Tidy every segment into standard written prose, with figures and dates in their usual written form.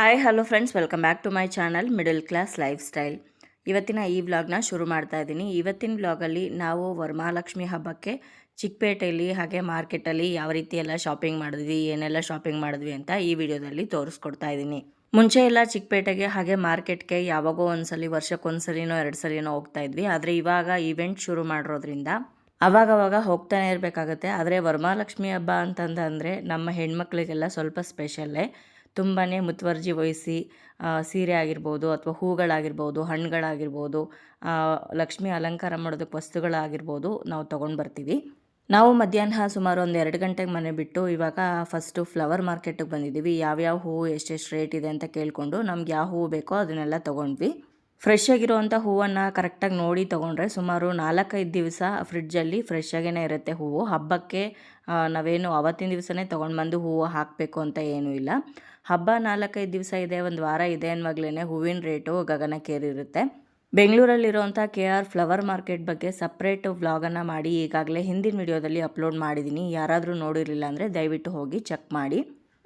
Hi hello friends, welcome back to my channel middle class lifestyle. ಇವತ್ತಿನ ಈ ವ್ಲಾಗ್ನ ಶುರು ಮಾಡ್ತಾ ಇದ್ದೀನಿ. ಇವತ್ತಿನ ವ್ಲಾಗಲ್ಲಿ ನಾವು ವರಮಹಾಲಕ್ಷ್ಮಿ ಹಬ್ಬಕ್ಕೆ ಚಿಕ್ಕಪೇಟೆಯಲ್ಲಿ ಹಾಗೆ ಮಾರ್ಕೆಟಲ್ಲಿ ಯಾವ ರೀತಿ ಎಲ್ಲ ಶಾಪಿಂಗ್ ಮಾಡಿದ್ವಿ, ಏನೆಲ್ಲ ಶಾಪಿಂಗ್ ಮಾಡಿದ್ವಿ ಅಂತ ಈ ವಿಡಿಯೋದಲ್ಲಿ ತೋರಿಸ್ಕೊಡ್ತಾ ಇದ್ದೀನಿ. ಮುಂಚೆ ಎಲ್ಲ ಚಿಕ್ಕಪೇಟೆಗೆ ಹಾಗೆ ಮಾರ್ಕೆಟ್ಗೆ ಯಾವಾಗೋ ಒಂದ್ಸಲಿ, ವರ್ಷಕ್ಕೊಂದ್ಸಲಿನೋ 2 ಸಲಿನೋ ಹೋಗ್ತಾ ಇದ್ವಿ. ಆದರೆ ಇವಾಗ ಈವೆಂಟ್ ಶುರು ಮಾಡಿರೋದ್ರಿಂದ ಅವಾಗವಾಗ ಹೋಗ್ತಾನೆ ಇರಬೇಕಾಗತ್ತೆ. ಆದರೆ ವರಮಹಾಲಕ್ಷ್ಮಿ ಹಬ್ಬ ಅಂತಂದರೆ ನಮ್ಮ ಹೆಣ್ಮಕ್ಳಿಗೆಲ್ಲ ಸ್ವಲ್ಪ ಸ್ಪೆಷಲ್ಲೇ. ತುಂಬಾ ಮುತುವರ್ಜಿ ವಹಿಸಿ ಸೀರೆ ಆಗಿರ್ಬೋದು ಅಥವಾ ಹೂಗಳಾಗಿರ್ಬೋದು, ಹಣ್ಣುಗಳಾಗಿರ್ಬೋದು, ಲಕ್ಷ್ಮಿ ಅಲಂಕಾರ ಮಾಡೋದಕ್ಕೆ ವಸ್ತುಗಳಾಗಿರ್ಬೋದು ನಾವು ತೊಗೊಂಡು ಬರ್ತೀವಿ. ನಾವು ಮಧ್ಯಾಹ್ನ ಸುಮಾರು ಒಂದು 2 ಗಂಟೆಗೆ ಮನೆ ಬಿಟ್ಟು ಇವಾಗ ಫಸ್ಟು ಫ್ಲವರ್ ಮಾರ್ಕೆಟಿಗೆ ಬಂದಿದ್ದೀವಿ. ಯಾವ್ಯಾವ ಹೂವು ಎಷ್ಟೆಷ್ಟು ರೇಟ್ ಇದೆ ಅಂತ ಕೇಳಿಕೊಂಡು ನಮ್ಗೆ ಯಾವ ಹೂವು ಬೇಕೋ ಅದನ್ನೆಲ್ಲ ತೊಗೊಂಡ್ವಿ. ಫ್ರೆಶ್ ಆಗಿರುವಂಥ ಹೂವನ್ನು ಕರೆಕ್ಟಾಗಿ ನೋಡಿ ತೊಗೊಂಡ್ರೆ ಸುಮಾರು 4-5 ದಿವಸ ಫ್ರಿಡ್ಜಲ್ಲಿ ಫ್ರೆಶ್ ಆಗೇ ಇರುತ್ತೆ ಹೂವು. ಹಬ್ಬಕ್ಕೆ ನಾವೇನು ಅವತ್ತಿನ ದಿವಸನೇ ತೊಗೊಂಡು ಬಂದು ಹೂವು ಹಾಕಬೇಕು ಅಂತ ಏನೂ ಇಲ್ಲ. ಹಬ್ಬ 4-5 ದಿವಸ ಇದೆ, ಒಂದು ವಾರ ಇದೆ ಅನ್ನುವಾಗಲೇ ಹೂವಿನ ರೇಟು ಗಗನಕ್ಕೇರಿರುತ್ತೆ. ಬೆಂಗಳೂರಲ್ಲಿರುವಂಥ KR ಫ್ಲವರ್ ಮಾರ್ಕೆಟ್ ಬಗ್ಗೆ ಸಪ್ರೇಟ್ ವ್ಲಾಗನ್ನು ಮಾಡಿ ಈಗಾಗಲೇ ಹಿಂದಿನ ವಿಡಿಯೋದಲ್ಲಿ ಅಪ್ಲೋಡ್ ಮಾಡಿದ್ದೀನಿ. ಯಾರಾದರೂ ನೋಡಿರಲಿಲ್ಲ ಅಂದರೆ ದಯವಿಟ್ಟು ಹೋಗಿ ಚೆಕ್ ಮಾಡಿ.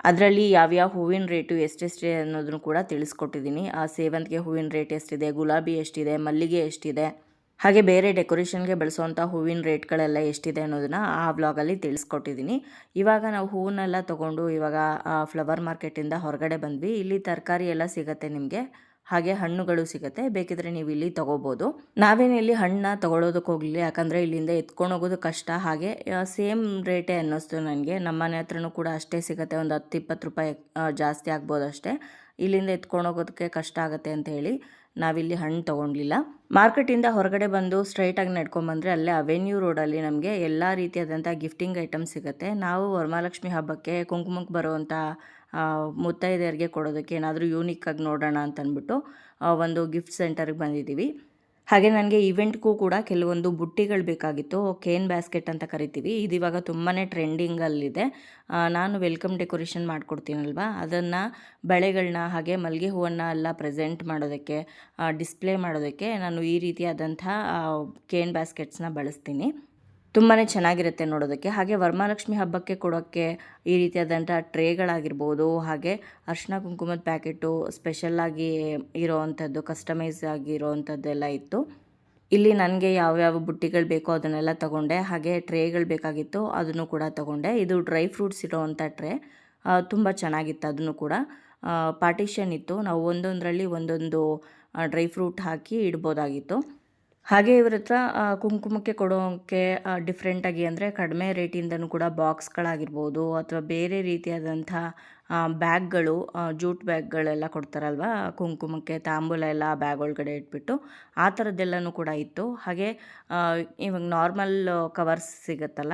ಅದರಲ್ಲಿ ಯಾವ್ಯಾವ ಹೂವಿನ ರೇಟು ಎಷ್ಟೆಷ್ಟಿದೆ ಅನ್ನೋದನ್ನು ಕೂಡ ತಿಳಿಸ್ಕೊಟ್ಟಿದ್ದೀನಿ. ಆ ಸೇವಂತಿಗೆ ಹೂವಿನ ರೇಟ್ ಎಷ್ಟಿದೆ, ಗುಲಾಬಿ ಎಷ್ಟಿದೆ, ಮಲ್ಲಿಗೆ ಎಷ್ಟಿದೆ, ಹಾಗೆ ಬೇರೆ ಡೆಕೋರೇಷನ್ಗೆ ಬಳಸುವಂಥ ಹೂವಿನ ರೇಟ್ಗಳೆಲ್ಲ ಎಷ್ಟಿದೆ ಅನ್ನೋದನ್ನು ಆ ವ್ಲಾಗಲ್ಲಿ ತಿಳಿಸ್ಕೊಟ್ಟಿದ್ದೀನಿ. ಇವಾಗ ನಾವು ಹೂವನ್ನೆಲ್ಲ ತೊಗೊಂಡು ಇವಾಗ ಫ್ಲವರ್ ಮಾರ್ಕೆಟಿಂದ ಹೊರಗಡೆ ಬಂದ್ವಿ. ಇಲ್ಲಿ ತರಕಾರಿ ಎಲ್ಲ ಸಿಗುತ್ತೆ ನಿಮಗೆ, ಹಾಗೆ ಹಣ್ಣುಗಳು ಸಿಗುತ್ತೆ. ಬೇಕಿದ್ರೆ ನೀವು ಇಲ್ಲಿ ತೊಗೋಬೋದು. ನಾವೇನು ಇಲ್ಲಿ ಹಣ್ಣನ್ನ ತೊಗೊಳೋದಕ್ಕೆ ಹೋಗಲಿಲ್ಲ, ಯಾಕಂದರೆ ಇಲ್ಲಿಂದ ಎತ್ಕೊಂಡು ಹೋಗೋದು ಕಷ್ಟ. ಹಾಗೆ ಸೇಮ್ ರೇಟೇ ಅನ್ನಿಸ್ತು ನನಗೆ. ನಮ್ಮ ಮನೆ ಹತ್ರನೂ ಕೂಡ ಅಷ್ಟೇ ಸಿಗುತ್ತೆ, ಒಂದು 10-20 ರೂಪಾಯಿ ಜಾಸ್ತಿ ಆಗ್ಬೋದು ಅಷ್ಟೇ. ಇಲ್ಲಿಂದ ಎತ್ಕೊಂಡು ಹೋಗೋದಕ್ಕೆ ಕಷ್ಟ ಆಗುತ್ತೆ ಅಂತ ಹೇಳಿ ನಾವಿಲ್ಲಿ ಹಣ್ಣು ತೊಗೊಂಡಿಲ್ಲ. ಮಾರ್ಕೆಟಿಂದ ಹೊರಗಡೆ ಬಂದು ಸ್ಟ್ರೈಟಾಗಿ ನಡ್ಕೊಂಬಂದರೆ ಅಲ್ಲೇ ಅವೆನ್ಯೂ ರೋಡಲ್ಲಿ ನಮಗೆ ಎಲ್ಲ ರೀತಿಯಾದಂಥ ಗಿಫ್ಟಿಂಗ್ ಐಟಮ್ ಸಿಗುತ್ತೆ. ನಾವು ವರಮಹಾಲಕ್ಷ್ಮಿ ಹಬ್ಬಕ್ಕೆ ಕುಂಕುಮಕ್ಕೆ ಬರುವಂಥ ಮುತ್ತೈದೆಯರಿಗೆ ಕೊಡೋದಕ್ಕೆ ಏನಾದರೂ ಯೂನಿಕ್ಕಾಗಿ ನೋಡೋಣ ಅಂತಂದ್ಬಿಟ್ಟು ಒಂದು ಗಿಫ್ಟ್ ಸೆಂಟರ್ಗೆ ಬಂದಿದ್ದೀವಿ. ಹಾಗೆ ನನಗೆ ಇವೆಂಟ್ಗೂ ಕೂಡ ಕೆಲವೊಂದು ಬುಟ್ಟಿಗಳು ಬೇಕಾಗಿತ್ತು. ಕೇನ್ ಬ್ಯಾಸ್ಕೆಟ್ ಅಂತ ಕರಿತೀವಿ. ಇದು ಇವಾಗ ತುಂಬಾ ಟ್ರೆಂಡಿಂಗಲ್ಲಿದೆ. ನಾನು ವೆಲ್ಕಮ್ ಡೆಕೋರೇಷನ್ ಮಾಡಿಕೊಡ್ತೀನಲ್ವ, ಅದನ್ನು ಬಳೆಗಳನ್ನ ಹಾಗೆ ಮಲ್ಲಿಗೆ ಹೂವನ್ನು ಎಲ್ಲ ಪ್ರೆಸೆಂಟ್ ಮಾಡೋದಕ್ಕೆ, ಡಿಸ್ಪ್ಲೇ ಮಾಡೋದಕ್ಕೆ ನಾನು ಈ ರೀತಿಯಾದಂಥ ಕೇನ್ ಬ್ಯಾಸ್ಕೆಟ್ಸ್ನ ಬಳಸ್ತೀನಿ. ತುಂಬಾ ಚೆನ್ನಾಗಿರುತ್ತೆ ನೋಡೋದಕ್ಕೆ. ಹಾಗೆ ವರಮಹಾಲಕ್ಷ್ಮಿ ಹಬ್ಬಕ್ಕೆ ಕೊಡೋಕ್ಕೆ ಈ ರೀತಿಯಾದಂಥ ಟ್ರೇಗಳಾಗಿರ್ಬೋದು, ಹಾಗೆ ಅರಿಶಿನ ಕುಂಕುಮದ ಪ್ಯಾಕೆಟು ಸ್ಪೆಷಲ್ಲಾಗಿ ಇರೋವಂಥದ್ದು, ಕಸ್ಟಮೈಸ್ ಆಗಿರೋವಂಥದ್ದೆಲ್ಲ ಇತ್ತು. ಇಲ್ಲಿ ನನಗೆ ಯಾವ್ಯಾವ ಬುಟ್ಟಿಗಳು ಬೇಕೋ ಅದನ್ನೆಲ್ಲ ತೊಗೊಂಡೆ. ಹಾಗೆ ಟ್ರೇಗಳು ಬೇಕಾಗಿತ್ತು, ಅದನ್ನು ಕೂಡ ತೊಗೊಂಡೆ. ಇದು ಡ್ರೈ ಫ್ರೂಟ್ಸ್ ಇರೋವಂಥ ಟ್ರೇ, ತುಂಬ ಚೆನ್ನಾಗಿತ್ತು. ಅದನ್ನು ಕೂಡ ಪಾರ್ಟಿಷನ್ ಇತ್ತು, ನಾವು ಒಂದೊಂದರಲ್ಲಿ ಒಂದೊಂದು ಡ್ರೈ ಫ್ರೂಟ್ ಹಾಕಿ ಇಡ್ಬೋದಾಗಿತ್ತು. ಹಾಗೆ ಇವ್ರ ಹತ್ರ ಕುಂಕುಮಕ್ಕೆ ಕೊಡೋಕ್ಕೆ ಡಿಫ್ರೆಂಟಾಗಿ ಅಂದರೆ ಕಡಿಮೆ ರೇಟಿಂದನೂ ಕೂಡ ಬಾಕ್ಸ್ಗಳಾಗಿರ್ಬೋದು ಅಥವಾ ಬೇರೆ ರೀತಿಯಾದಂಥ ಬ್ಯಾಗ್ಗಳು, ಜೂಟ್ ಬ್ಯಾಗ್ಗಳೆಲ್ಲ ಕೊಡ್ತಾರಲ್ವ ಕುಂಕುಮಕ್ಕೆ, ತಾಂಬೂಲ ಎಲ್ಲ ಬ್ಯಾಗ್ ಒಳಗಡೆ ಇಟ್ಬಿಟ್ಟು ಆ ಥರದ್ದೆಲ್ಲನೂ ಕೂಡ ಇತ್ತು. ಹಾಗೆ ಇವಾಗ ನಾರ್ಮಲ್ ಕವರ್ಸ್ ಸಿಗುತ್ತಲ್ಲ,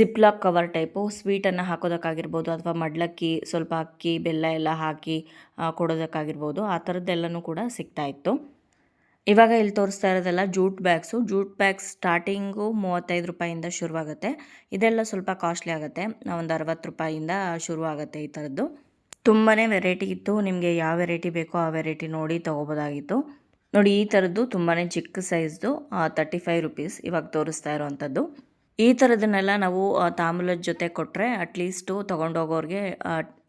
ಜಿಪ್ಲಾಕ್ ಕವರ್ ಟೈಪು, ಸ್ವೀಟನ್ನು ಹಾಕೋದಕ್ಕಾಗಿರ್ಬೋದು ಅಥವಾ ಮಡ್ಲಕ್ಕಿ, ಸ್ವಲ್ಪ ಅಕ್ಕಿ ಬೆಲ್ಲ ಎಲ್ಲ ಹಾಕಿ ಕೊಡೋದಕ್ಕಾಗಿರ್ಬೋದು, ಆ ಥರದ್ದೆಲ್ಲನೂ ಕೂಡ ಸಿಗ್ತಾಯಿತ್ತು. ಇವಾಗ ಇಲ್ಲಿ ತೋರಿಸ್ತಾ ಇರೋದೆಲ್ಲ jute bags. Jute bags starting 35 ರೂಪಾಯಿಂದ ಶುರುವಾಗುತ್ತೆ. ಇದೆಲ್ಲ ಸ್ವಲ್ಪ ಕಾಸ್ಟ್ಲಿ ಆಗುತ್ತೆ, ಒಂದು 60 ರೂಪಾಯಿಂದ ಶುರುವಾಗುತ್ತೆ ಈ ಥರದ್ದು. ತುಂಬಾ ವೆರೈಟಿ ಇತ್ತು. ನಿಮಗೆ ಯಾವ ವೆರೈಟಿ ಬೇಕೋ ಆ ವೆರೈಟಿ ನೋಡಿ ತೊಗೋಬೋದಾಗಿತ್ತು. ನೋಡಿ, ಈ ಥರದ್ದು ತುಂಬಾ ಚಿಕ್ಕ ಸೈಜ್ದು 35 ರುಪೀಸ್ ಇವಾಗ ತೋರಿಸ್ತಾ ಇರೋವಂಥದ್ದು. ಈ ಥರದನ್ನೆಲ್ಲ ನಾವು ತಾಂಬೂಲದ ಜೊತೆ ಕೊಟ್ಟರೆ ಅಟ್ಲೀಸ್ಟು ತೊಗೊಂಡೋಗೋರಿಗೆ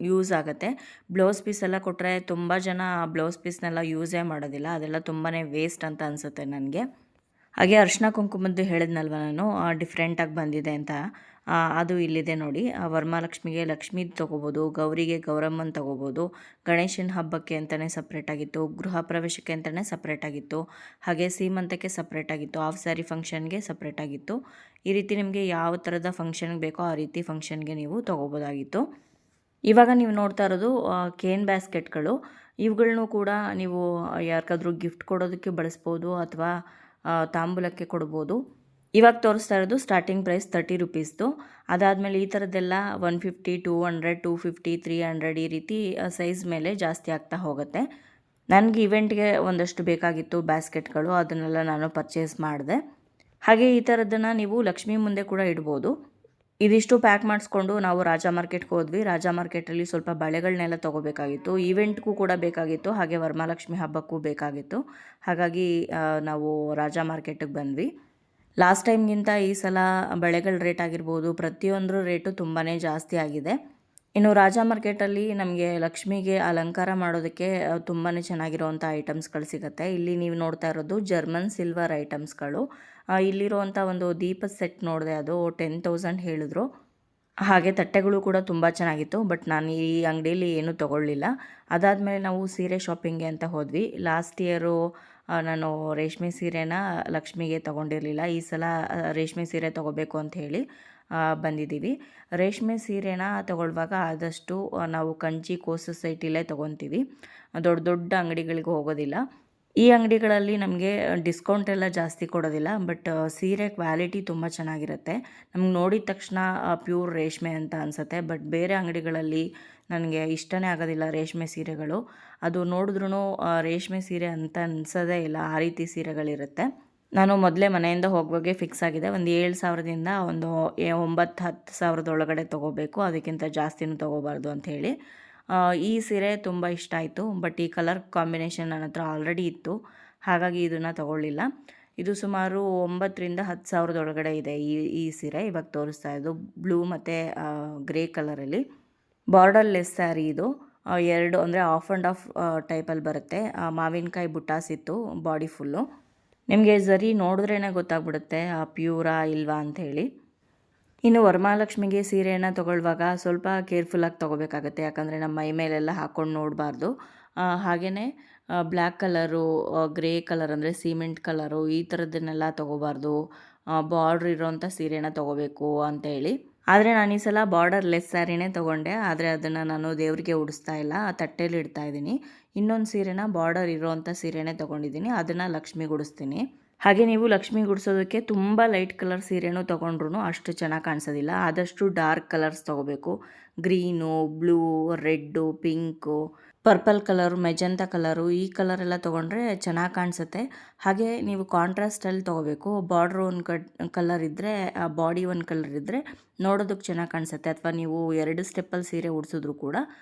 ಯೂಸ್ ಆಗುತ್ತೆ. ಬ್ಲೌಸ್ ಪೀಸ್ ಎಲ್ಲ ಕೊಟ್ಟರೆ ತುಂಬ ಜನ ಬ್ಲೌಸ್ ಪೀಸ್ನೆಲ್ಲ ಯೂಸೇ ಮಾಡೋದಿಲ್ಲ, ಅದೆಲ್ಲ ತುಂಬಾ ವೇಸ್ಟ್ ಅಂತ ಅನಿಸುತ್ತೆ ನನಗೆ. ಹಾಗೆ ಅರಿಶಿನ ಕುಂಕುಮದ್ದು ಹೇಳಿದ್ನಲ್ವ ನಾನು, ಡಿಫ್ರೆಂಟಾಗಿ ಬಂದಿದೆ ಅಂತ, ಅದು ಇಲ್ಲಿದೆ ನೋಡಿ. ವರಮಹಾಲಕ್ಷ್ಮಿಗೆ ಲಕ್ಷ್ಮೀದು ತೊಗೋಬೋದು, ಗೌರಿಗೆ ಗೌರಮ್ಮನ ತೊಗೋಬೋದು, ಗಣೇಶನ ಹಬ್ಬಕ್ಕೆ ಅಂತಲೇ ಸಪ್ರೇಟಾಗಿತ್ತು, ಗೃಹ ಪ್ರವೇಶಕ್ಕೆ ಅಂತಲೇ ಸಪ್ರೇಟಾಗಿತ್ತು, ಹಾಗೆ ಸೀಮಂತಕ್ಕೆ ಸಪ್ರೇಟಾಗಿತ್ತು, ಆಫ್ ಸ್ಯಾರಿ ಫಂಕ್ಷನ್ಗೆ ಸಪ್ರೇಟಾಗಿತ್ತು. ಈ ರೀತಿ ನಿಮಗೆ ಯಾವ ಥರದ ಫಂಕ್ಷನ್ಗೆ ಬೇಕೋ ಆ ರೀತಿ ಫಂಕ್ಷನ್ಗೆ ನೀವು ತೊಗೋಬೋದಾಗಿತ್ತು. ಇವಾಗ ನೀವು ನೋಡ್ತಾ ಇರೋದು ಕೇನ್ ಬ್ಯಾಸ್ಕೆಟ್ಗಳು. ಇವುಗಳನ್ನೂ ಕೂಡ ನೀವು ಯಾರಿಗಾದ್ರೂ ಗಿಫ್ಟ್ ಕೊಡೋದಕ್ಕೆ ಬಳಸ್ಬೋದು ಅಥವಾ ತಾಂಬೂಲಕ್ಕೆ ಕೊಡ್ಬೋದು. ಇವಾಗ ತೋರಿಸ್ತಾ ಇರೋದು ಸ್ಟಾರ್ಟಿಂಗ್ ಪ್ರೈಸ್ 30 ರುಪೀಸ್ದು. ಅದಾದಮೇಲೆ ಈ ಥರದ್ದೆಲ್ಲ 150, 200, 250, 300 ಈ ರೀತಿ ಸೈಜ್ ಮೇಲೆ ಜಾಸ್ತಿ ಆಗ್ತಾ ಹೋಗುತ್ತೆ. ನನಗೆ ಇವೆಂಟ್ಗೆ ಒಂದಷ್ಟು ಬೇಕಾಗಿತ್ತು ಬ್ಯಾಸ್ಕೆಟ್ಗಳು, ಅದನ್ನೆಲ್ಲ ನಾನು ಪರ್ಚೇಸ್ ಮಾಡಿದೆ. ಹಾಗೆ ಈ ಥರದ್ದನ್ನು ನೀವು ಲಕ್ಷ್ಮಿ ಮುಂದೆ ಕೂಡ ಇಡ್ಬೋದು. ಇದಿಷ್ಟು ಪ್ಯಾಕ್ ಮಾಡಿಸ್ಕೊಂಡು ನಾವು ರಾಜ ಮಾರ್ಕೆಟ್ಗೆ ಹೋದ್ವಿ. ರಾಜ ಮಾರ್ಕೆಟಲ್ಲಿ ಸ್ವಲ್ಪ ಬಳೆಗಳನ್ನೆಲ್ಲ ತೊಗೋಬೇಕಾಗಿತ್ತು, ಈವೆಂಟ್ಗೂ ಕೂಡ ಬೇಕಾಗಿತ್ತು, ಹಾಗೆ ವರಮಹಾಲಕ್ಷ್ಮಿ ಹಬ್ಬಕ್ಕೂ ಬೇಕಾಗಿತ್ತು. ಹಾಗಾಗಿ ನಾವು ರಾಜ ಮಾರ್ಕೆಟಿಗೆ ಬಂದ್ವಿ. ಲಾಸ್ಟ್ ಟೈಮ್ಗಿಂತ ಈ ಸಲ ಬಳೆಗಳ ರೇಟ್ ಆಗಿರ್ಬೋದು, ಪ್ರತಿಯೊಂದರ ರೇಟು ತುಂಬಾ ಜಾಸ್ತಿ ಆಗಿದೆ. ಇನ್ನು ರಾಜ ಮಾರ್ಕೆಟಲ್ಲಿ ನಮಗೆ ಲಕ್ಷ್ಮಿಗೆ ಅಲಂಕಾರ ಮಾಡೋದಕ್ಕೆ ತುಂಬಾ ಚೆನ್ನಾಗಿರುವಂಥ ಐಟಮ್ಸ್ಗಳು ಸಿಗುತ್ತೆ. ಇಲ್ಲಿ ನೀವು ನೋಡ್ತಾ ಇರೋದು ಜರ್ಮನ್ ಸಿಲ್ವರ್ ಐಟಮ್ಸ್ಗಳು. ಇಲ್ಲಿರುವಂಥ ಒಂದು ದೀಪದ ಸೆಟ್ ನೋಡಿದೆ, ಅದು 10,000 ಹೇಳಿದ್ರು. ಹಾಗೆ ತಟ್ಟೆಗಳು ಕೂಡ ತುಂಬ ಚೆನ್ನಾಗಿತ್ತು. ಬಟ್ ನಾನು ಈ ಅಂಗಡಿಯಲ್ಲಿ ಏನೂ ತೊಗೊಳ್ಳಿಲ್ಲ. ಅದಾದಮೇಲೆ ನಾವು ಸೀರೆ ಶಾಪಿಂಗ್ಗೆ ಅಂತ ಹೋದ್ವಿ. ಲಾಸ್ಟ್ ಇಯರು ನಾನು ರೇಷ್ಮೆ ಸೀರೆನ ಲಕ್ಷ್ಮಿಗೆ ತೊಗೊಂಡಿರಲಿಲ್ಲ. ಈ ಸಲ ರೇಷ್ಮೆ ಸೀರೆ ತೊಗೋಬೇಕು ಅಂತ ಹೇಳಿ ಬಂದಿದ್ದೀವಿ. ರೇಷ್ಮೆ ಸೀರೆನ ತೊಗೊಳ್ಳುವಾಗ ಆದಷ್ಟು ನಾವು ಕಂಚಿ ಕೋ ಸೊಸೈಟಿಲೇ ತೊಗೊತೀವಿ. ದೊಡ್ಡ ದೊಡ್ಡ ಅಂಗಡಿಗಳಿಗೆ ಹೋಗೋದಿಲ್ಲ. ಈ ಅಂಗಡಿಗಳಲ್ಲಿ ನಮಗೆ ಡಿಸ್ಕೌಂಟ್ ಎಲ್ಲ ಜಾಸ್ತಿ ಕೊಡೋದಿಲ್ಲ. ಬಟ್ ಸೀರೆ ಕ್ವಾಲಿಟಿ ತುಂಬ ಚೆನ್ನಾಗಿರುತ್ತೆ. ನಮ್ಗೆ ನೋಡಿದ ತಕ್ಷಣ ಪ್ಯೂರ್ ರೇಷ್ಮೆ ಅಂತ ಅನಿಸುತ್ತೆ. ಬಟ್ ಬೇರೆ ಅಂಗಡಿಗಳಲ್ಲಿ ನನಗೆ ಇಷ್ಟನೇ ಆಗೋದಿಲ್ಲ ರೇಷ್ಮೆ ಸೀರೆಗಳು. ಅದು ನೋಡಿದ್ರೂ ರೇಷ್ಮೆ ಸೀರೆ ಅಂತ ಅನಿಸೋದೇ ಇಲ್ಲ, ಆ ರೀತಿ ಸೀರೆಗಳಿರುತ್ತೆ. ನಾನು ಮೊದಲೇ ಮನೆಯಿಂದ ಹೋಗುವಾಗೆ ಫಿಕ್ಸ್ ಆಗಿದೆ. ಒಂದು 7,000ದಿಂದ ಒಂದು 9,000-10,000 ಒಳಗಡೆ ತೊಗೋಬೇಕು, ಅದಕ್ಕಿಂತ ಜಾಸ್ತಿನೂ ತೊಗೋಬಾರ್ದು ಅಂಥೇಳಿ. ಈ ಸೀರೆ ತುಂಬ ಇಷ್ಟ ಆಯಿತು. ಬಟ್ ಈ ಕಲರ್ ಕಾಂಬಿನೇಷನ್ ನನ್ನ ಹತ್ರ ಆಲ್ರೆಡಿ ಇತ್ತು, ಹಾಗಾಗಿ ಇದನ್ನು ತೊಗೊಳ್ಳಿಲ್ಲ. ಇದು ಸುಮಾರು 9,000-10,000 ಒಳಗಡೆ ಇದೆ ಈ ಸೀರೆ ಇವಾಗ ತೋರಿಸ್ತಾ ಇದ್ದು. ಬ್ಲೂ ಮತ್ತು ಗ್ರೇ ಕಲರಲ್ಲಿ ಬಾರ್ಡರ್ಲೆಸ್ ಸ್ಯಾರಿ ಇದು. 2 ಅಂದರೆ ಆಫ್ ಆ್ಯಂಡ್ ಆಫ್ ಟೈಪಲ್ಲಿ ಬರುತ್ತೆ. ಮಾವಿನಕಾಯಿ ಬುಟ್ಟಾಸಿತ್ತು ಬಾಡಿ ಫುಲ್ಲು. ನಿಮಗೆ ಝರಿ ನೋಡಿದ್ರೇ ಗೊತ್ತಾಗ್ಬಿಡುತ್ತೆ ಪ್ಯೂರಾ ಇಲ್ವಾ ಅಂಥೇಳಿ. ಇನ್ನು ವರಮಹಾಲಕ್ಷ್ಮಿಗೆ ಸೀರೆಯನ್ನು ತೊಗೊಳ್ಳುವಾಗ ಸ್ವಲ್ಪ ಕೇರ್ಫುಲ್ಲಾಗಿ ತೊಗೋಬೇಕಾಗತ್ತೆ. ಯಾಕಂದರೆ ನಮ್ಮ ಮೈ ಮೇಲೆಲ್ಲ ಹಾಕ್ಕೊಂಡು ನೋಡಬಾರ್ದು. ಹಾಗೆಯೇ ಬ್ಲ್ಯಾಕ್ ಕಲರು, ಗ್ರೇ ಕಲರ್ ಅಂದರೆ ಸಿಮೆಂಟ್ ಕಲರು, ಈ ಥರದ್ದನ್ನೆಲ್ಲ ತೊಗೋಬಾರ್ದು. ಬಾರ್ಡ್ರ್ ಇರೋವಂಥ ಸೀರೆನ ತೊಗೋಬೇಕು ಅಂತೇಳಿ. ಆದರೆ ನಾನು ಈ ಸಲ ಬಾರ್ಡರ್ಲೆಸ್ ಸ್ಯಾರಿನೇ ತೊಗೊಂಡೆ. ಆದರೆ ಅದನ್ನು ನಾನು ದೇವರಿಗೆ ಉಡಿಸ್ತಾ ಇಲ್ಲ, ತಟ್ಟೆಯಲ್ಲಿ ಇಡ್ತಾ ಇದ್ದೀನಿ. ಇನ್ನೊಂದು ಸೀರೆನ ಬಾರ್ಡರ್ ಇರೋವಂಥ ಸೀರೆನೇ ತೊಗೊಂಡಿದ್ದೀನಿ, ಅದನ್ನು ಲಕ್ಷ್ಮಿಗೆ ಉಡಿಸ್ತೀನಿ. ಹಾಗೆ ನೀವು ಲಕ್ಷ್ಮಿ ಗುಡಿಸೋದಕ್ಕೆ ತುಂಬ ಲೈಟ್ ಕಲರ್ ಸೀರೆನೂ ತೊಗೊಂಡ್ರೂ ಅಷ್ಟು ಚೆನ್ನಾಗಿ ಕಾಣಿಸೋದಿಲ್ಲ. ಆದಷ್ಟು ಡಾರ್ಕ್ ಕಲರ್ಸ್ ತೊಗೋಬೇಕು. Green, blue, red, pink, purple colour, magenta colour, ಈ ಕಲರೆಲ್ಲ ತೊಗೊಂಡ್ರೆ ಚೆನ್ನಾಗಿ ಕಾಣಿಸುತ್ತೆ. ಹಾಗೆ ನೀವು ಕಾಂಟ್ರಾಸ್ಟಲ್ಲಿ ತೊಗೋಬೇಕು. ಬಾರ್ಡ್ರ್ ಒಂದು ಕಲರ್ ಇದ್ದರೆ, ಬಾಡಿ ಒಂದು ಕಲರ್ ಇದ್ದರೆ ನೋಡೋದಕ್ಕೆ ಚೆನ್ನಾಗಿ ಕಾಣಿಸುತ್ತೆ. ಅಥವಾ ನೀವು 2 ಸ್ಟೆಪ್ಪಲ್ಲಿ ಸೀರೆ ಉಡಿಸಿದ್ರು ಕೂಡ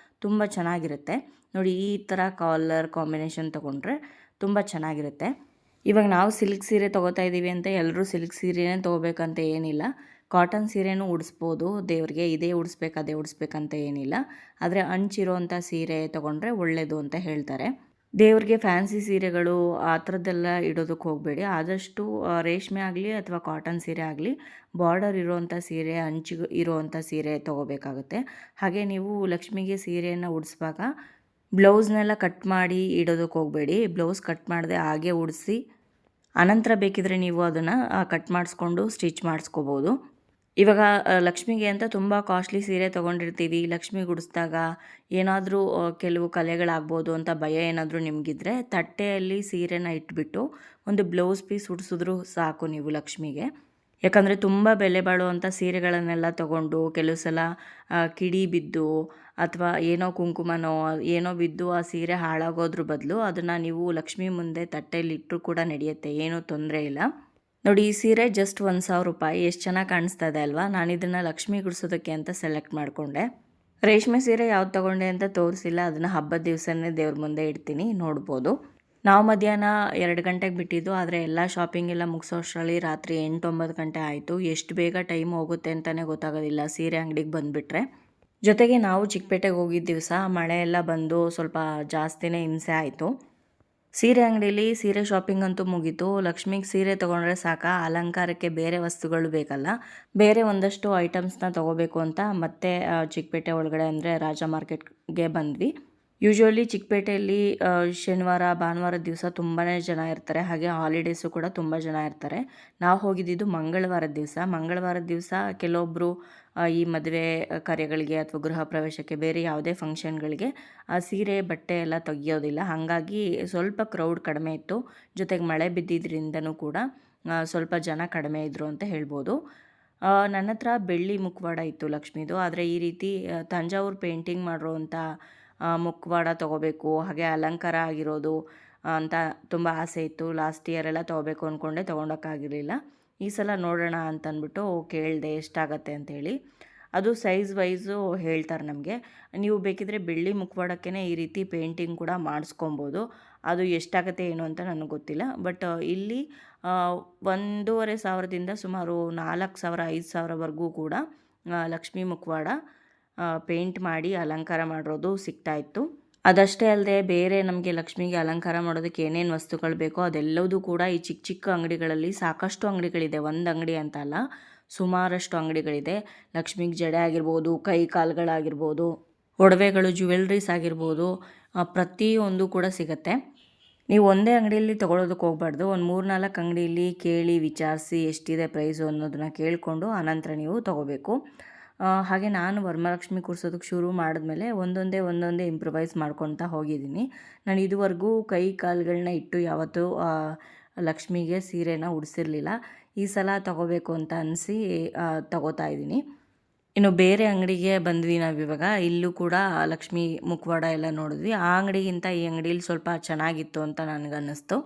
ತುಂಬ ಚೆನ್ನಾಗಿರುತ್ತೆ. ನೋಡಿ, ಈ ಥರ ಕಲರ್ ಕಾಂಬಿನೇಷನ್ ತೊಗೊಂಡ್ರೆ ತುಂಬ ಚೆನ್ನಾಗಿರುತ್ತೆ. ಇವಾಗ ನಾವು ಸಿಲ್ಕ್ ಸೀರೆ ತೊಗೋತಾ ಇದ್ದೀವಿ ಅಂತ ಎಲ್ಲರೂ ಸಿಲ್ಕ್ ಸೀರೆನೇ ತೊಗೋಬೇಕಂತ ಏನಿಲ್ಲ. ಕಾಟನ್ ಸೀರೆನೂ ಉಡಿಸ್ಬೋದು ದೇವ್ರಿಗೆ. ಇದೇ ಉಡಿಸ್ಬೇಕು ಅದೇ ಉಡಿಸ್ಬೇಕಂತ ಏನಿಲ್ಲ. ಆದರೆ ಅಂಚಿರೋವಂಥ ಸೀರೆ ತೊಗೊಂಡ್ರೆ ಒಳ್ಳೆಯದು ಅಂತ ಹೇಳ್ತಾರೆ. ದೇವ್ರಿಗೆ ಫ್ಯಾನ್ಸಿ ಸೀರೆಗಳು ಆ ಥರದ್ದೆಲ್ಲ ಇಡೋದಕ್ಕೆ ಹೋಗಬೇಡಿ. ಆದಷ್ಟು ರೇಷ್ಮೆ ಆಗಲಿ ಅಥವಾ ಕಾಟನ್ ಸೀರೆ ಆಗಲಿ ಬಾರ್ಡರ್ ಇರೋವಂಥ ಸೀರೆ, ಅಂಚು ಇರೋವಂಥ ಸೀರೆ ತೊಗೋಬೇಕಾಗುತ್ತೆ. ಹಾಗೆ ನೀವು ಲಕ್ಷ್ಮಿಗೆ ಸೀರೆಯನ್ನು ಉಡಿಸುವಾಗ ಬ್ಲೌಸ್ನೆಲ್ಲ ಕಟ್ ಮಾಡಿ ಇಡೋದಕ್ಕೆ ಹೋಗಬೇಡಿ. ಬ್ಲೌಸ್ ಕಟ್ ಮಾಡದೆ ಹಾಗೆ ಉಡಿಸಿ ಅನಂತರ ಬೇಕಿದ್ರೆ ನೀವು ಅದನ್ನು ಕಟ್ ಮಾಡಿಸ್ಕೊಂಡು ಸ್ಟಿಚ್ ಮಾಡಿಸ್ಕೋಬೋದು. ಇವಾಗ ಲಕ್ಷ್ಮಿಗೆ ಅಂತ ತುಂಬ ಕಾಸ್ಟ್ಲಿ ಸೀರೆ ತೊಗೊಂಡಿರ್ತೀವಿ. ಲಕ್ಷ್ಮಿಗೆ ಉಡಿಸಿದಾಗ ಏನಾದರೂ ಕೆಲವು ಕಲೆಗಳಾಗ್ಬೋದು ಅಂತ ಭಯ ಏನಾದರೂ ನಿಮಗಿದ್ರೆ, ತಟ್ಟೆಯಲ್ಲಿ ಸೀರೆನ ಇಟ್ಬಿಟ್ಟು ಒಂದು ಬ್ಲೌಸ್ ಪೀಸ್ ಉಡಿಸಿದ್ರು ಸಾಕು ನೀವು ಲಕ್ಷ್ಮಿಗೆ. ಯಾಕಂದರೆ ತುಂಬ ಬೆಲೆ ಬಾಳುವಂಥ ಸೀರೆಗಳನ್ನೆಲ್ಲ ತೊಗೊಂಡು ಕೆಲವು ಸಲ ಕಿಡಿ ಬಿದ್ದು ಅಥವಾ ಏನೋ ಕುಂಕುಮನೋ ಏನೋ ಬಿದ್ದು ಆ ಸೀರೆ ಹಾಳಾಗೋದ್ರ ಬದಲು ಅದನ್ನು ನೀವು ಲಕ್ಷ್ಮಿ ಮುಂದೆ ತಟ್ಟೆಯಲ್ಲಿ ಇಟ್ಟರು ಕೂಡ ನಡೆಯುತ್ತೆ, ಏನೂ ತೊಂದರೆ ಇಲ್ಲ. ನೋಡಿ, ಈ ಸೀರೆ ಜಸ್ಟ್ 1,000 ರೂಪಾಯಿ. ಎಷ್ಟು ಚೆನ್ನಾಗಿ ಕಾಣಿಸ್ತಾ ಇದೆ ಅಲ್ವಾ? ನಾನು ಇದನ್ನು ಲಕ್ಷ್ಮಿ ಗುಡಿಸೋದಕ್ಕೆ ಅಂತ ಸೆಲೆಕ್ಟ್ ಮಾಡಿಕೊಂಡೆ. ರೇಷ್ಮೆ ಸೀರೆ ಯಾವ್ದು ತೊಗೊಂಡೆ ಅಂತ ತೋರಿಸಿಲ್ಲ, ಅದನ್ನು ಹಬ್ಬದ ದಿವಸನೇ ದೇವ್ರ ಮುಂದೆ ಇಡ್ತೀನಿ, ನೋಡ್ಬೋದು. ನಾವು ಮಧ್ಯಾಹ್ನ 2 ಗಂಟೆಗೆ ಬಿಟ್ಟಿದ್ದು. ಆದರೆ ಎಲ್ಲ ಶಾಪಿಂಗ್ ಎಲ್ಲ ಮುಗಿಸೋ ಅಷ್ಟರಲ್ಲಿ ರಾತ್ರಿ 8-9 ಗಂಟೆ ಆಯಿತು. ಎಷ್ಟು ಬೇಗ ಟೈಮ್ ಹೋಗುತ್ತೆ ಅಂತಲೇ ಗೊತ್ತಾಗೋದಿಲ್ಲ ಸೀರೆ ಅಂಗಡಿಗೆ ಬಂದುಬಿಟ್ರೆ. ಜೊತೆಗೆ ನಾವು ಚಿಕ್ಕಪೇಟೆಗೆ ಹೋಗಿದ್ದ ದಿವಸ ಮಳೆ ಎಲ್ಲ ಬಂದು ಸ್ವಲ್ಪ ಜಾಸ್ತಿನೇ ಹಿಂಸೆ ಆಯಿತು. ಸೀರೆ ಅಂಗಡೀಲಿ ಸೀರೆ ಶಾಪಿಂಗ್ ಅಂತೂ ಮುಗೀತು. ಲಕ್ಷ್ಮಿಗೆ ಸೀರೆ ತೊಗೊಂಡ್ರೆ ಸಾಕಾ, ಅಲಂಕಾರಕ್ಕೆ ಬೇರೆ ವಸ್ತುಗಳು ಬೇಕಲ್ಲ. ಬೇರೆ ಒಂದಷ್ಟು ಐಟಮ್ಸ್ನ ತೊಗೋಬೇಕು ಅಂತ ಮತ್ತೆ ಚಿಕ್ಕಪೇಟೆ ಒಳಗಡೆ ಅಂದರೆ ರಾಜ ಮಾರ್ಕೆಟ್ಗೆ ಬಂದ್ವಿ. ಯೂಶ್ವಲಿ ಚಿಕ್ಕಪೇಟೆಯಲ್ಲಿ ಶನಿವಾರ ಭಾನುವಾರದ ದಿವಸ ತುಂಬಾ ಜನ ಇರ್ತಾರೆ. ಹಾಗೆ ಹಾಲಿಡೇಸು ಕೂಡ ತುಂಬ ಜನ ಇರ್ತಾರೆ. ನಾವು ಹೋಗಿದ್ದಿದ್ದು ಮಂಗಳವಾರದ ದಿವಸ. ಮಂಗಳವಾರದ ದಿವಸ ಕೆಲವೊಬ್ಬರು ಈ ಮದುವೆ ಕಾರ್ಯಗಳಿಗೆ ಅಥವಾ ಗೃಹ ಪ್ರವೇಶಕ್ಕೆ ಬೇರೆ ಯಾವುದೇ ಫಂಕ್ಷನ್ಗಳಿಗೆ ಸೀರೆ ಬಟ್ಟೆ ಎಲ್ಲ ತೆಗಿಯೋದಿಲ್ಲ. ಹಾಗಾಗಿ ಸ್ವಲ್ಪ ಕ್ರೌಡ್ ಕಡಿಮೆ ಇತ್ತು. ಜೊತೆಗೆ ಮಳೆ ಬಿದ್ದಿದ್ದರಿಂದನೂ ಕೂಡ ಸ್ವಲ್ಪ ಜನ ಕಡಿಮೆ ಇದ್ದರು ಅಂತ ಹೇಳ್ಬೋದು. ನನ್ನ ಹತ್ರ ಬೆಳ್ಳಿ ಮುಖವಾಡ ಇತ್ತು ಲಕ್ಷ್ಮಿದು. ಆದರೆ ಈ ರೀತಿ ತಂಜಾವೂರು ಪೇಂಟಿಂಗ್ ಮಾಡಿರೋವಂಥ ಮುಖವಾಡ ತೊಗೋಬೇಕು, ಹಾಗೆ ಅಲಂಕಾರ ಆಗಿರೋದು ಅಂತ ತುಂಬ ಆಸೆ ಇತ್ತು. ಲಾಸ್ಟ್ ಇಯರೆಲ್ಲ ತೊಗೋಬೇಕು ಅಂದ್ಕೊಂಡೆ, ತೊಗೊಳಕ್ಕಾಗಿರಲಿಲ್ಲ. ಈ ಸಲ ನೋಡೋಣ ಅಂತಂದ್ಬಿಟ್ಟು ಕೇಳಿದೆ ಎಷ್ಟಾಗತ್ತೆ ಅಂಥೇಳಿ. ಅದು ಸೈಜ್ ವೈಸು ಹೇಳ್ತಾರೆ ನಮಗೆ. ನೀವು ಬೇಕಿದ್ರೆ ಬೆಳ್ಳಿ ಮುಖವಾಡಕ್ಕೇ ಈ ರೀತಿ ಪೇಂಟಿಂಗ್ ಕೂಡ ಮಾಡಿಸ್ಕೊಬೋದು. ಅದು ಎಷ್ಟಾಗತ್ತೆ ಏನು ಅಂತ ನನಗೆ ಗೊತ್ತಿಲ್ಲ. ಬಟ್ ಇಲ್ಲಿ 1,500ದಿಂದ ಸುಮಾರು 4,000-5,000ವರೆಗೂ ಕೂಡ ಲಕ್ಷ್ಮೀ ಮುಖವಾಡ ಪೇಂಟ್ ಮಾಡಿ ಅಲಂಕಾರ ಮಾಡಿರೋದು ಸಿಗ್ತಾಯಿತ್ತು. ಅದಷ್ಟೇ ಅಲ್ಲದೆ ಬೇರೆ ನಮಗೆ ಲಕ್ಷ್ಮಿಗೆ ಅಲಂಕಾರ ಮಾಡೋದಕ್ಕೆ ಏನೇನು ವಸ್ತುಗಳು ಬೇಕೋ ಅದೆಲ್ಲವೂ ಕೂಡ ಈ ಚಿಕ್ಕ ಚಿಕ್ಕ ಅಂಗಡಿಗಳಲ್ಲಿ ಸಾಕಷ್ಟು ಅಂಗಡಿಗಳಿದೆ. ಒಂದು ಅಂಗಡಿ ಅಂತ ಅಲ್ಲ, ಸುಮಾರಷ್ಟು ಅಂಗಡಿಗಳಿದೆ. ಲಕ್ಷ್ಮಿಗೆ ಜಡೆ ಆಗಿರ್ಬೋದು, ಕೈ ಕಾಲುಗಳಾಗಿರ್ಬೋದು, ಒಡವೆಗಳು, ಜ್ಯುವೆಲ್ರೀಸ್ ಆಗಿರ್ಬೋದು, ಪ್ರತಿಯೊಂದು ಕೂಡ ಸಿಗುತ್ತೆ. ನೀವು ಒಂದೇ ಅಂಗಡಿಯಲ್ಲಿ ತೊಗೊಳೋದಕ್ಕೆ ಹೋಗಬಾರ್ದು. ಒಂದು 3-4 ಅಂಗಡಿಯಲ್ಲಿ ಕೇಳಿ ವಿಚಾರಿಸಿ ಎಷ್ಟಿದೆ ಪ್ರೈಸು ಅನ್ನೋದನ್ನ ಕೇಳಿಕೊಂಡು ಆನಂತರ ನೀವು ತೊಗೋಬೇಕು. ಹಾಗೆ ನಾನು ವರಮಹಾಲಕ್ಷ್ಮಿ ಕೂರಿಸೋದಕ್ಕೆ ಶುರು ಮಾಡಿದ್ಮೇಲೆ ಒಂದೊಂದೇ ಇಂಪ್ರೂವೈಸ್ ಮಾಡ್ಕೊತಾ ಹೋಗಿದ್ದೀನಿ. ನಾನು ಇದುವರೆಗೂ ಕೈ ಕಾಲುಗಳನ್ನ ಇಟ್ಟು ಯಾವತ್ತೂ ಲಕ್ಷ್ಮಿಗೆ ಸೀರೆನ ಉಡಿಸಿರಲಿಲ್ಲ. ಈ ಸಲ ತೊಗೋಬೇಕು ಅಂತ ಅನಿಸಿ ತೊಗೋತಾ ಇದ್ದೀನಿ. ಇನ್ನು ಬೇರೆ ಅಂಗಡಿಗೆ ಬಂದ್ವಿ ನಾವಿವಾಗ. ಇಲ್ಲೂ ಕೂಡ ಲಕ್ಷ್ಮಿ ಮುಖವಾಡ ಎಲ್ಲ ನೋಡಿದ್ವಿ. ಆ ಅಂಗಡಿಗಿಂತ ಈ ಅಂಗಡೀಲಿ ಸ್ವಲ್ಪ ಚೆನ್ನಾಗಿತ್ತು ಅಂತ ನನಗನ್ನಿಸ್ತು.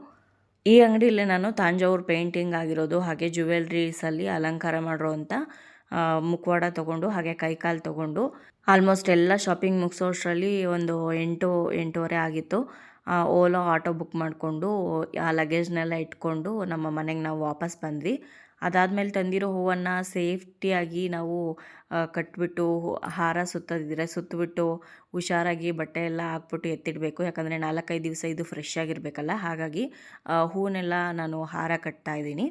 ಈ ಅಂಗಡಿಯಲ್ಲೇ ನಾನು ತಾಂಜಾವೂರು ಪೇಂಟಿಂಗ್ ಆಗಿರೋದು ಹಾಗೆ ಜ್ಯುವೆಲ್ರೀಸಲ್ಲಿ ಅಲಂಕಾರ ಮಾಡಿರೋವಂಥ ಮುಖವಾಡ ತೊಗೊಂಡು ಹಾಗೆ ಕೈಕಾಲು ತೊಗೊಂಡು ಆಲ್ಮೋಸ್ಟ್ ಎಲ್ಲ ಶಾಪಿಂಗ್ ಮುಗಿಸೋಷ್ಟರಲ್ಲಿ ಒಂದು 8-8:30 ಆಗಿತ್ತು. ಓಲೋ ಆಟೋ ಬುಕ್ ಮಾಡಿಕೊಂಡು ಆ ಲಗೇಜ್ನೆಲ್ಲ ಇಟ್ಕೊಂಡು ನಮ್ಮ ಮನೆಗೆ ನಾವು ವಾಪಸ್ ಬಂದ್ವಿ. ಅದಾದಮೇಲೆ ತಂದಿರೋ ಹೂವನ್ನು ಸೇಫ್ಟಿಯಾಗಿ ನಾವು ಕಟ್ಬಿಟ್ಟು ಹಾರ ಸುತ್ತೋದಿದ್ರೆ ಸುತ್ತಬಿಟ್ಟು ಹುಷಾರಾಗಿ ಬಟ್ಟೆ ಎಲ್ಲ ಹಾಕ್ಬಿಟ್ಟು ಎತ್ತಿಡಬೇಕು. ಯಾಕಂದರೆ 4-5 ದಿವಸ ಇದು ಫ್ರೆಶ್ ಆಗಿರಬೇಕಲ್ಲ. ಹಾಗಾಗಿ ಹೂವನ್ನೆಲ್ಲ ನಾನು ಹಾರ ಕಟ್ತಾ ಇದ್ದೀನಿ.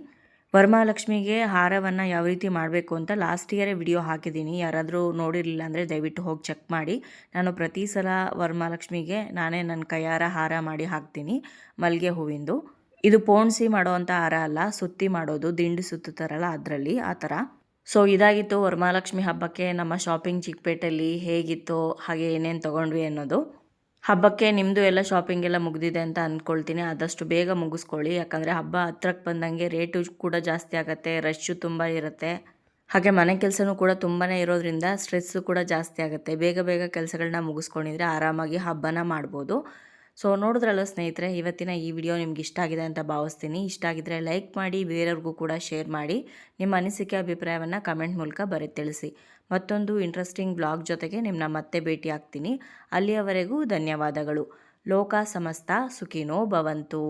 ವರಮಹಾಲಕ್ಷ್ಮಿಗೆ ಹಾರವನ್ನು ಯಾವ ರೀತಿ ಮಾಡಬೇಕು ಅಂತ ಲಾಸ್ಟ್ ಇಯರೇ ವಿಡಿಯೋ ಹಾಕಿದ್ದೀನಿ. ಯಾರಾದರೂ ನೋಡಿರಲಿಲ್ಲ ಅಂದರೆ ದಯವಿಟ್ಟು ಹೋಗಿ ಚೆಕ್ ಮಾಡಿ. ನಾನು ಪ್ರತಿ ಸಲ ವರಮಹಾಲಕ್ಷ್ಮಿಗೆ ನಾನೇ ನನ್ನ ಕೈಯಾರ ಹಾರ ಮಾಡಿ ಹಾಕ್ತೀನಿ, ಮಲ್ಲಿಗೆ ಹೂವಿಂದು. ಇದು ಪೋಣಿಸಿ ಮಾಡೋವಂಥ ಹಾರ ಅಲ್ಲ, ಸುತ್ತಿ ಮಾಡೋದು, ದಿಂಡು ಸುತ್ತುತ್ತಾರಲ್ಲ ಅದರಲ್ಲಿ, ಆ ಥರ. ಸೊ ಇದಾಗಿತ್ತು ವರಮಹಾಲಕ್ಷ್ಮಿ ಹಬ್ಬಕ್ಕೆ ನಮ್ಮ ಶಾಪಿಂಗ್ ಚಿಕ್ಕಪೇಟೆಯಲ್ಲಿ ಹೇಗಿತ್ತು, ಹಾಗೆ ಏನೇನು ತೊಗೊಂಡ್ವಿ ಅನ್ನೋದು. ಹಬ್ಬಕ್ಕೆ ನಿಮ್ಮದು ಎಲ್ಲ ಶಾಪಿಂಗ್ ಎಲ್ಲ ಮುಗಿದಿದೆ ಅಂತ ಅಂದ್ಕೊಳ್ತೀನಿ. ಆದಷ್ಟು ಬೇಗ ಮುಗಿಸ್ಕೊಳ್ಳಿ. ಯಾಕಂದರೆ ಹಬ್ಬ ಹತ್ರಕ್ಕೆ ಬಂದಂಗೆ ರೇಟು ಕೂಡ ಜಾಸ್ತಿ ಆಗುತ್ತೆ, ರಶ್ಶು ತುಂಬ ಇರುತ್ತೆ. ಹಾಗೆ ಮನೆ ಕೆಲಸನೂ ಕೂಡ ತುಂಬಾ ಇರೋದ್ರಿಂದ ಸ್ಟ್ರೆಸ್ಸು ಕೂಡ ಜಾಸ್ತಿ ಆಗುತ್ತೆ. ಬೇಗ ಕೆಲಸಗಳನ್ನ ಮುಗಿಸ್ಕೊಂಡಿದ್ರೆ ಆರಾಮಾಗಿ ಹಬ್ಬನ ಮಾಡ್ಬೋದು. ಸೊ ನೋಡಿದ್ರಲ್ಲ ಸ್ನೇಹಿತರೆ, ಇವತ್ತಿನ ಈ ವಿಡಿಯೋ ನಿಮ್ಗೆ ಇಷ್ಟ ಆಗಿದೆ ಅಂತ ಭಾವಿಸ್ತೀನಿ. ಇಷ್ಟ ಆಗಿದ್ರೆ ಲೈಕ್ ಮಾಡಿ, ಬೇರೆಯವ್ರಿಗೂ ಕೂಡ ಶೇರ್ ಮಾಡಿ. ನಿಮ್ಮ ಅನಿಸಿಕೆ ಅಭಿಪ್ರಾಯವನ್ನು ಕಮೆಂಟ್ ಮೂಲಕ ಬರೆದು ತಿಳಿಸಿ. ಮತ್ತೊಂದು ಇಂಟ್ರೆಸ್ಟಿಂಗ್ ಬ್ಲಾಗ್ ಜೊತೆಗೆ ನಿಮ್ಮನ್ನ ಮತ್ತೆ ಭೇಟಿ ಆಗ್ತೀನಿ. ಅಲ್ಲಿಯವರೆಗೂ ಧನ್ಯವಾದಗಳು. ಲೋಕ ಸಮಸ್ತ ಸುಖಿನೋ ಭವಂತು.